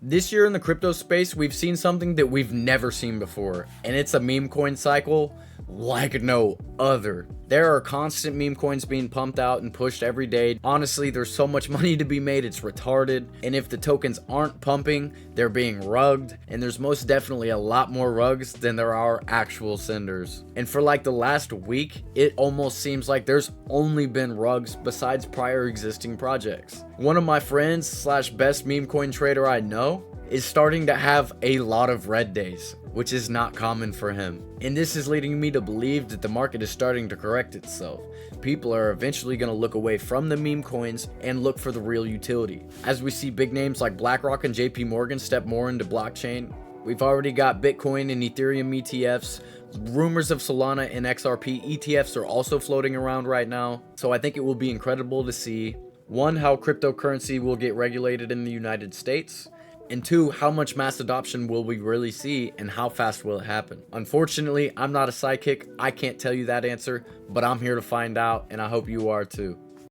This year in the crypto space, we've seen something that we've never seen before, and it's a meme coin cycle like no other. There are constant meme coins being pumped out and pushed every day. Honestly, there's so much money to be made, it's retarded. And if the tokens aren't pumping, they're being rugged. And there's most definitely a lot more rugs than there are actual senders. And for like the last week, it almost seems like there's only been rugs besides prior existing projects. One of my friends slash best meme coin trader I know is starting to have a lot of red days, which is not common for him. And this is leading me to believe that the market is starting to correct itself. People are eventually going to look away from the meme coins and look for the real utility. As we see big names like BlackRock and JP Morgan step more into blockchain, we've already got Bitcoin and Ethereum ETFs. Rumors of Solana and XRP ETFs are also floating around right now. So I think it will be incredible to see, one, how cryptocurrency will get regulated in the United States, and two, how much mass adoption will we really see and how fast will it happen? Unfortunately, I'm not a psychic. I can't tell you that answer, but I'm here to find out, and I hope you are too.